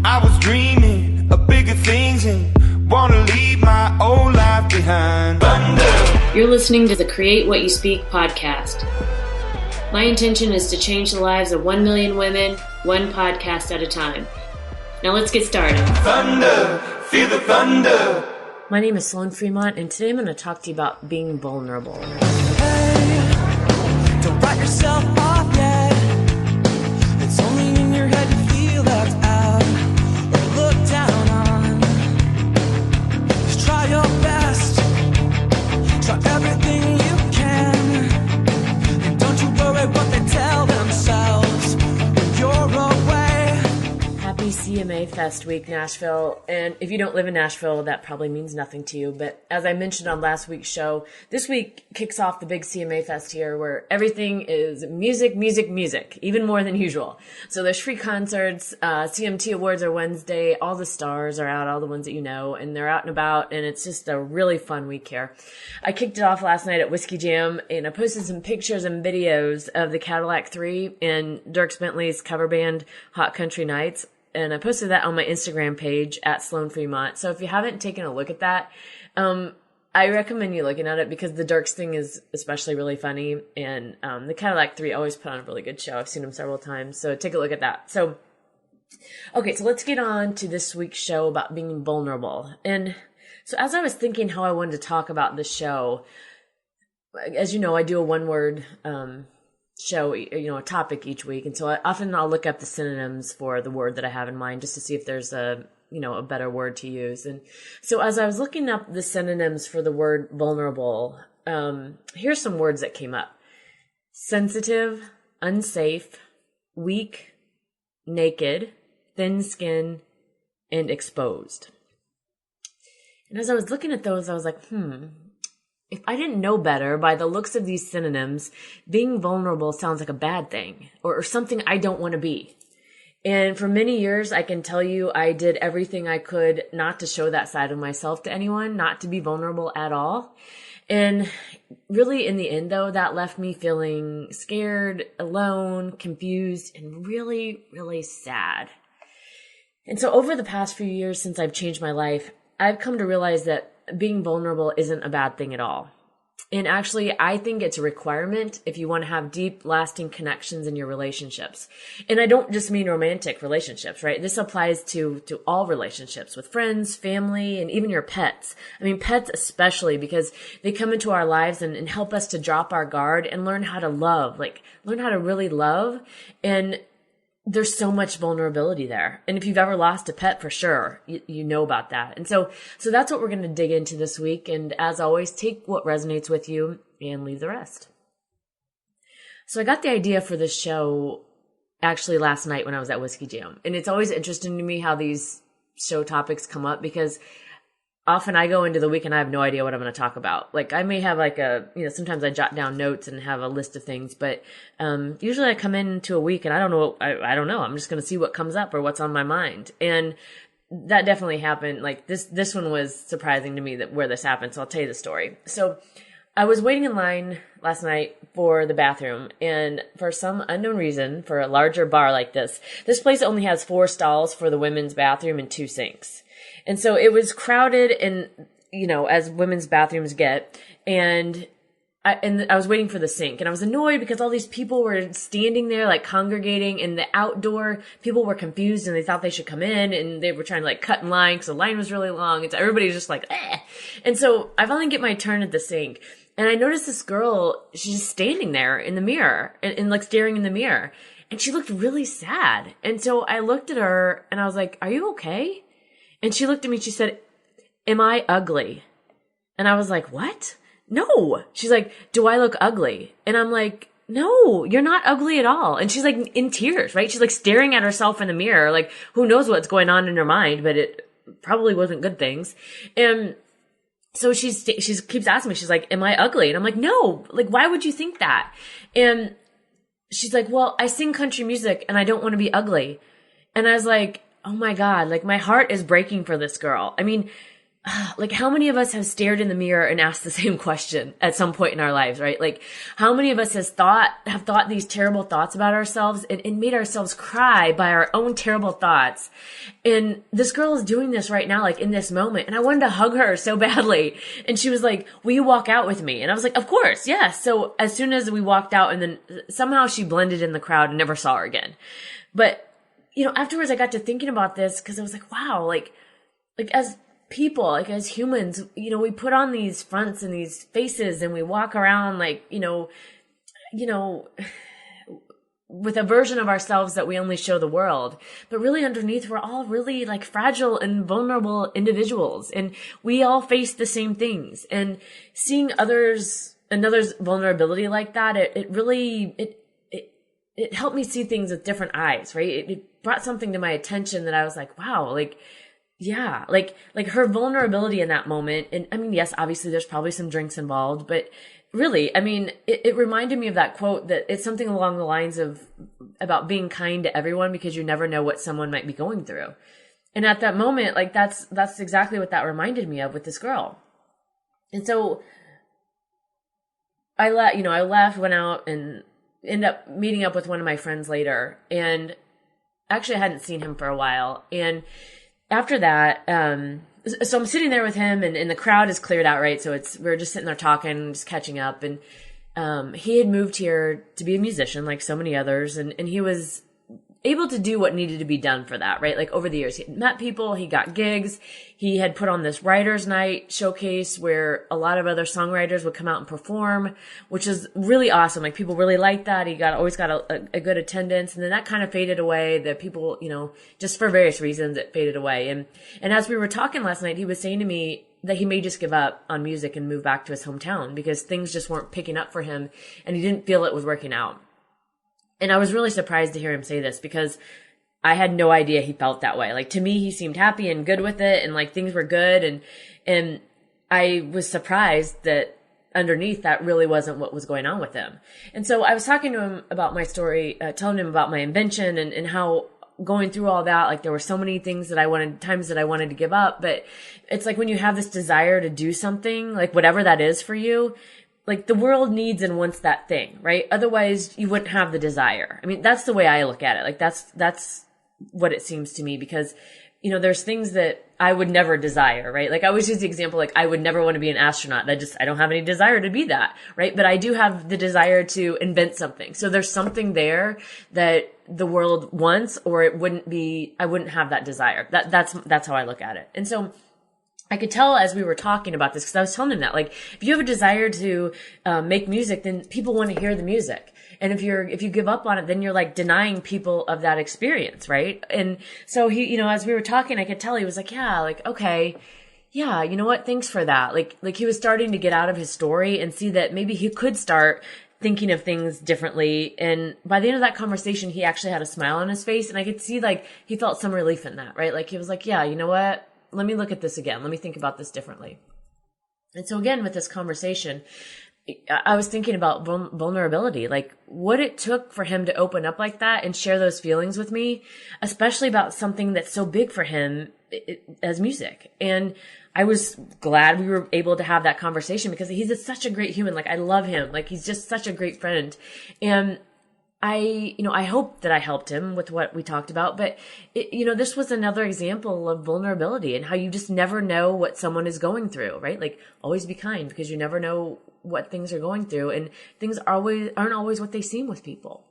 I was dreaming of bigger things and wanna leave my old life behind. Thunder. You're listening to the Create What You Speak podcast. My intention is to change the lives of 1 million women, one podcast at a time. Now let's get started. Thunder, feel the thunder. My name is Sloan Fremont, and today I'm going to talk to you about being vulnerable. Hey, don't write yourself off yet. It's only in your head you feel left out or looked down on. Just try your best. Try everything you can. And don't you worry what they tell themselves when you're away. Happy CMA Fest Week, Nashville. And if you don't live in Nashville, that probably means nothing to you. But as I mentioned on last week's show, this week kicks off the big CMA Fest here where everything is music, music, music, even more than usual. So there's free concerts, CMT Awards are Wednesday, all the stars are out, all the ones that you know, and they're out and about, and it's just a really fun week here. I kicked it off last night at Whiskey Jam, and I posted some pictures and videos of the Cadillac 3 and Dierks Bentley's cover band, Hot Country Nights. And I posted that on my Instagram page at Sloan Fremont. So if you haven't taken a look at that, I recommend you looking at it because the Dierks thing is especially really funny. And the Cadillac 3 always put on a really good show. I've seen them several times. So take a look at that. So, okay, so let's get on to this week's show about being vulnerable. And so as I was thinking how I wanted to talk about this show, as you know, I do a one-word show, a topic each week. And so I'll look up the synonyms for the word that I have in mind just to see if there's a better word to use. And so as I was looking up the synonyms for the word vulnerable, here's some words that came up: sensitive, unsafe, weak, naked, thin skin, and exposed. And as I was looking at those, I was like, if I didn't know better, by the looks of these synonyms, being vulnerable sounds like a bad thing or something I don't want to be. And for many years, I can tell you I did everything I could not to show that side of myself to anyone, not to be vulnerable at all. And really, in the end, though, that left me feeling scared, alone, confused, and really, really sad. And so over the past few years since I've changed my life, I've come to realize that being vulnerable isn't a bad thing at all. And actually, I think it's a requirement if you want to have deep, lasting connections in your relationships. And I don't just mean romantic relationships, right? This applies to all relationships with friends, family, and even your pets. I mean, pets especially, because they come into our lives and help us to drop our guard and learn how to love, learn how to really love. And there's so much vulnerability there. And if you've ever lost a pet, for sure, you know about that. And so that's what we're going to dig into this week. And as always, take what resonates with you and leave the rest. So I got the idea for this show actually last night when I was at Whiskey Jam. And it's always interesting to me how these show topics come up because often I go into the week and I have no idea what I'm going to talk about. I may have sometimes I jot down notes and have a list of things, but usually I come into a week and I don't know. I'm just going to see what comes up or what's on my mind. And that definitely happened. This one was surprising to me where this happened. So I'll tell you the story. So I was waiting in line last night for the bathroom, and for some unknown reason, for a larger bar like this place only has 4 stalls for the women's bathroom and 2 sinks. And so it was crowded and, as women's bathrooms get. And I was waiting for the sink and I was annoyed because all these people were standing there, congregating, and the outdoor people were confused and they thought they should come in and they were trying to cut in line because the line was really long. And so everybody was just eh. And so I finally get my turn at the sink and I noticed this girl, she's just standing there in the mirror and staring in the mirror. And she looked really sad. And so I looked at her and I was like, "Are you okay?" And she looked at me, she said, "Am I ugly?" And I was like, "What? No." She's like, "Do I look ugly?" And I'm like, "No, you're not ugly at all." And she's in tears, right? She's staring at herself in the mirror, who knows what's going on in her mind, but it probably wasn't good things. And so she keeps asking me, she's like, "Am I ugly?" And I'm like, "No, why would you think that?" And she's like, "Well, I sing country music and I don't want to be ugly." And I was like, oh my God, my heart is breaking for this girl. I mean, like how many of us have stared in the mirror and asked the same question at some point in our lives, right? Like how many of us have thought these terrible thoughts about ourselves and made ourselves cry by our own terrible thoughts. And this girl is doing this right now, like in this moment. And I wanted to hug her so badly. And she was like, will you walk out with me? And I was like, of course. Yes. So as soon as we walked out, and then somehow she blended in the crowd and never saw her again. But, afterwards I got to thinking about this because I was like, wow, like as people, like as humans, we put on these fronts and these faces and we walk around like, with a version of ourselves that we only show the world. But really underneath, we're all really like fragile and vulnerable individuals, and we all face the same things. And seeing another's vulnerability like that, it really helped me see things with different eyes, right? It brought something to my attention that I was like, wow, like, yeah, like her vulnerability in that moment. And I mean, yes, obviously there's probably some drinks involved, but really, I mean, it reminded me of that quote that it's something along the lines of about being kind to everyone because you never know what someone might be going through. And at that moment, like that's exactly what that reminded me of with this girl. And so I left, went out and ended up meeting up with one of my friends later. And actually I hadn't seen him for a while. And after that, so I'm sitting there with him and the crowd is cleared out, right? So we're just sitting there talking, just catching up. And he had moved here to be a musician like so many others. And he was able to do what needed to be done for that, right? Like over the years, he had met people, he got gigs, he had put on this writer's night showcase where a lot of other songwriters would come out and perform, which is really awesome. Like people really liked that. He always got a good attendance, and then that kind of faded away. The people, just for various reasons, it faded away. And as we were talking last night, he was saying to me that he may just give up on music and move back to his hometown because things just weren't picking up for him and he didn't feel it was working out. And I was really surprised to hear him say this because I had no idea he felt that way. Like to me, he seemed happy and good with it and like things were good. And I was surprised that underneath that really wasn't what was going on with him. And so I was talking to him about my story, telling him about my invention and how going through all that, like there were so many times that I wanted to give up, but it's like when you have this desire to do something, like whatever that is for you, like the world needs and wants that thing, right? Otherwise you wouldn't have the desire. I mean, that's the way I look at it. Like that's what it seems to me because, there's things that I would never desire, right? Like I always use the example, like I would never want to be an astronaut. I don't have any desire to be that, right? But I do have the desire to invent something. So there's something there that the world wants, or I wouldn't have that desire. That's how I look at it. And so I could tell as we were talking about this, because I was telling him that, like, if you have a desire to make music, then people want to hear the music. And if you give up on it, then you're like denying people of that experience, right? And so he, as we were talking, I could tell he was like, yeah, like, okay, yeah, you know what? Thanks for that. Like he was starting to get out of his story and see that maybe he could start thinking of things differently. And by the end of that conversation, he actually had a smile on his face, and I could see like he felt some relief in that, right? Like he was like, yeah, you know what? Let me look at this again. Let me think about this differently. And so again, with this conversation, I was thinking about vulnerability, like what it took for him to open up like that and share those feelings with me, especially about something that's so big for him as music. And I was glad we were able to have that conversation because he's such a great human. Like I love him. Like he's just such a great friend. And I hope that I helped him with what we talked about, but this was another example of vulnerability and how you just never know what someone is going through, right? Like always be kind because you never know what things are going through, and things aren't always what they seem with people.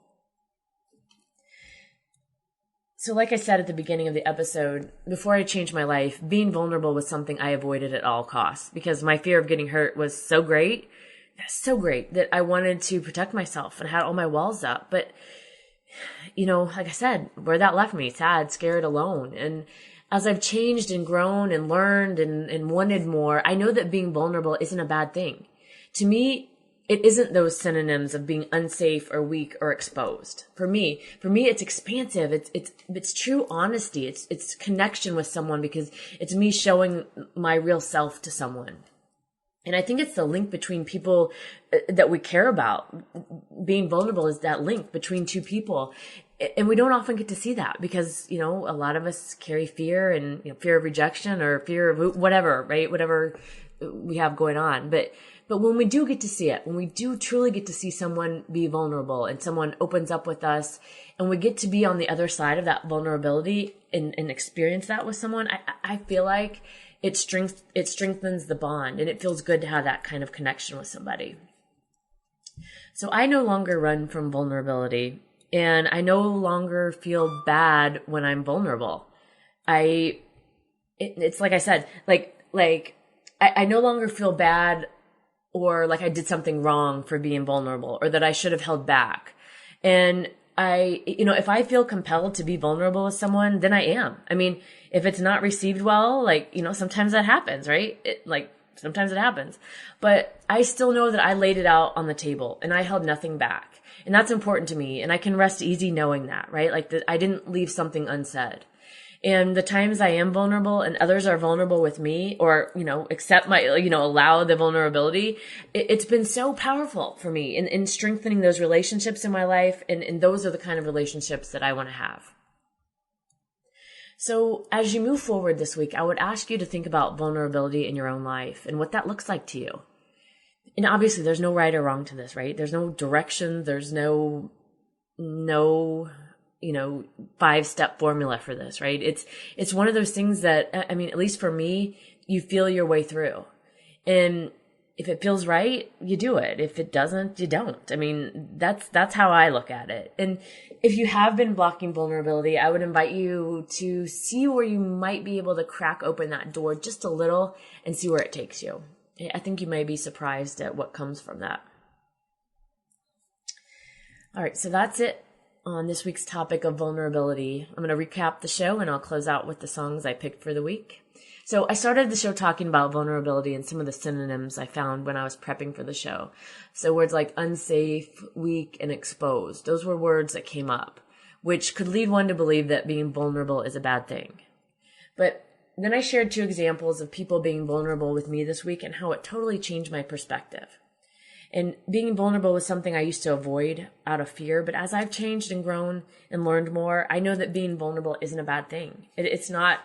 So like I said at the beginning of the episode, before I changed my life, being vulnerable was something I avoided at all costs because my fear of getting hurt was so great that I wanted to protect myself and had all my walls up. But, like I said, where that left me, sad, scared, alone. And as I've changed and grown and learned and wanted more, I know that being vulnerable isn't a bad thing. To me, it isn't those synonyms of being unsafe or weak or exposed. For me, it's expansive. It's true honesty. It's connection with someone because it's me showing my real self to someone. And I think it's the link between people that we care about. Being vulnerable is that link between two people. And we don't often get to see that because, a lot of us carry fear and fear of rejection or fear of whatever, right? Whatever we have going on. But when we do get to see it, when we do truly get to see someone be vulnerable and someone opens up with us and we get to be on the other side of that vulnerability and experience that with someone, I feel like it strengthens the bond, and it feels good to have that kind of connection with somebody. So I no longer run from vulnerability, and I no longer feel bad when I'm vulnerable. It's like I said, I no longer feel bad or like I did something wrong for being vulnerable or that I should have held back. And if I feel compelled to be vulnerable with someone, then I am. I mean, if it's not received well, sometimes that happens, right? Sometimes it happens, but I still know that I laid it out on the table and I held nothing back. And that's important to me. And I can rest easy knowing that, right? I didn't leave something unsaid. And the times I am vulnerable and others are vulnerable with me or, accept my, allow the vulnerability, it's been so powerful for me in strengthening those relationships in my life. And those are the kind of relationships that I want to have. So as you move forward this week, I would ask you to think about vulnerability in your own life and what that looks like to you. And obviously there's no right or wrong to this, right? There's no direction. There's no 5-step formula for this, right? It's one of those things that, at least for me, you feel your way through. And if it feels right, you do it. If it doesn't, you don't. That's how I look at it. And if you have been blocking vulnerability, I would invite you to see where you might be able to crack open that door just a little and see where it takes you. I think you may be surprised at what comes from that. All right, so that's it on this week's topic of vulnerability. I'm going to recap the show and I'll close out with the songs I picked for the week. So I started the show talking about vulnerability and some of the synonyms I found when I was prepping for the show. So words like unsafe, weak, and exposed. Those were words that came up, which could lead one to believe that being vulnerable is a bad thing. But then I shared 2 examples of people being vulnerable with me this week and how it totally changed my perspective. And being vulnerable was something I used to avoid out of fear. But as I've changed and grown and learned more, I know that being vulnerable isn't a bad thing. It's not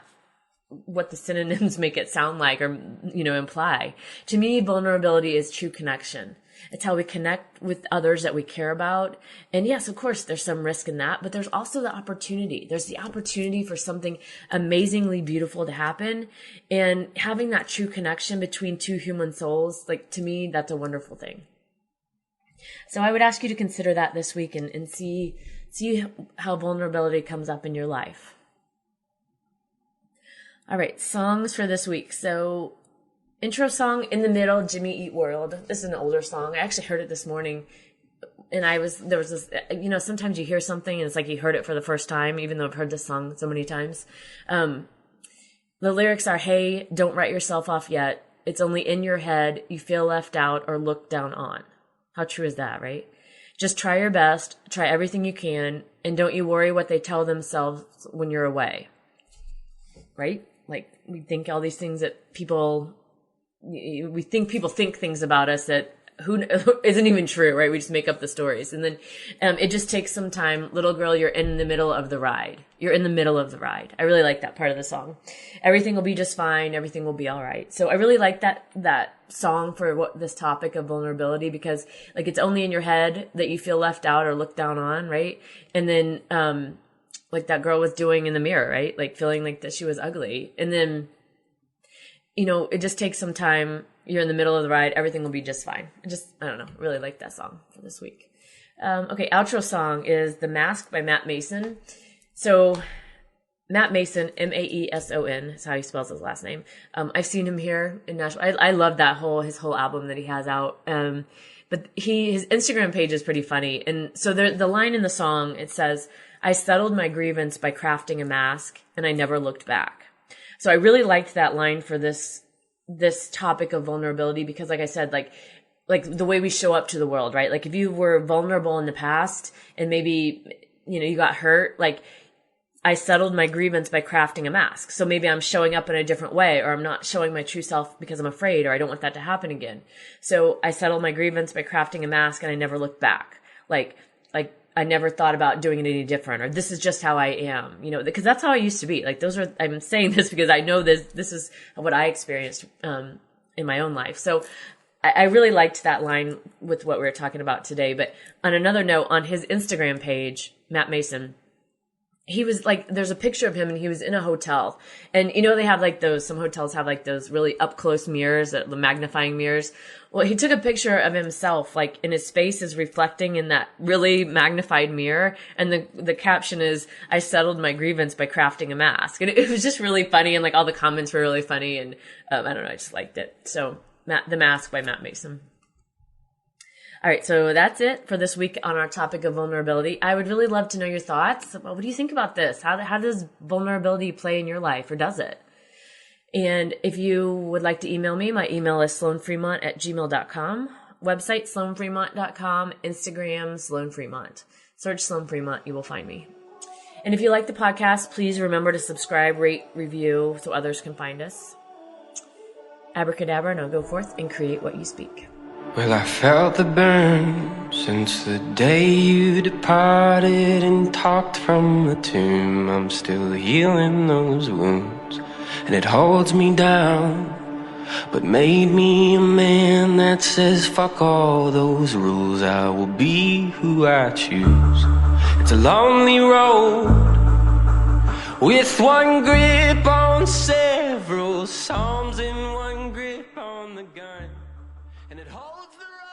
what the synonyms make it sound like or, imply. To me, vulnerability is true connection. It's how we connect with others that we care about. And yes, of course, there's some risk in that, but there's also the opportunity. There's the opportunity for something amazingly beautiful to happen. And having that true connection between 2 human souls, to me, that's a wonderful thing. So I would ask you to consider that this week and see how vulnerability comes up in your life. All right, songs for this week. So intro song, In the Middle, Jimmy Eat World. This is an older song. I actually heard it this morning. And there was this, sometimes you hear something and it's like you heard it for the first time, even though I've heard this song so many times. The lyrics are, hey, don't write yourself off yet. It's only in your head. You feel left out or looked down on. How true is that, right? Just try your best. Try everything you can. And don't you worry what they tell themselves when you're away. Right? We think all these things that we think people think things about us that isn't even true, right? We just make up the stories. And then it just takes some time. Little girl, you're in the middle of the ride. You're in the middle of the ride. I really like that part of the song. Everything will be just fine. Everything will be all right. So I really like that song for this topic of vulnerability because it's only in your head that you feel left out or looked down on, right? And then like that girl was doing in the mirror, right? Feeling like that she was ugly. And then, it just takes some time. You're in the middle of the ride. Everything will be just fine. I don't know. Really like that song for this week. Okay. Outro song is The Mask by Matt Mason. So Matt Mason, Mason, is how he spells his last name. I've seen him here in Nashville. I love his whole album that he has out. But his Instagram page is pretty funny. And so the line in the song, it says, I settled my grievance by crafting a mask and I never looked back. So I really liked that line for this topic of vulnerability because like I said, like the way we show up to the world, right? If you were vulnerable in the past and maybe, you got hurt, I settled my grievance by crafting a mask. So maybe I'm showing up in a different way, or I'm not showing my true self because I'm afraid, or I don't want that to happen again. So I settled my grievance by crafting a mask, and I never looked back. Like I never thought about doing it any different, or this is just how I am, because that's how I used to be. Like I'm saying this because I know this is what I experienced, in my own life. So I really liked that line with what we were talking about today. But on another note, on his Instagram page, Matt Mason, he was like, there's a picture of him and he was in a hotel, and they have like some hotels have like those really up close mirrors, the magnifying mirrors. Well, he took a picture of himself, like, and his face is reflecting in that really magnified mirror. And the caption is, "I settled my grievance by crafting a mask." And it was just really funny. And like all the comments were really funny. And, I don't know, I just liked it. So The Mask by Matt Mason. All right, so that's it for this week on our topic of vulnerability. I would really love to know your thoughts. What do you think about this? How does vulnerability play in your life, or does it? And if you would like to email me, my email is sloanfremont@gmail.com. Website, sloanfremont.com. Instagram, Sloan Fremont. Search Sloan Fremont, you will find me. And if you like the podcast, please remember to subscribe, rate, review, so others can find us. Abracadabra, now go forth and create what you speak. Well, I felt the burn since the day you departed and talked from the tomb. I'm still healing those wounds, and it holds me down, but made me a man that says fuck all those rules. I will be who I choose. It's a lonely road with one grip on several psalms and one grip on the gun, and it holds the road.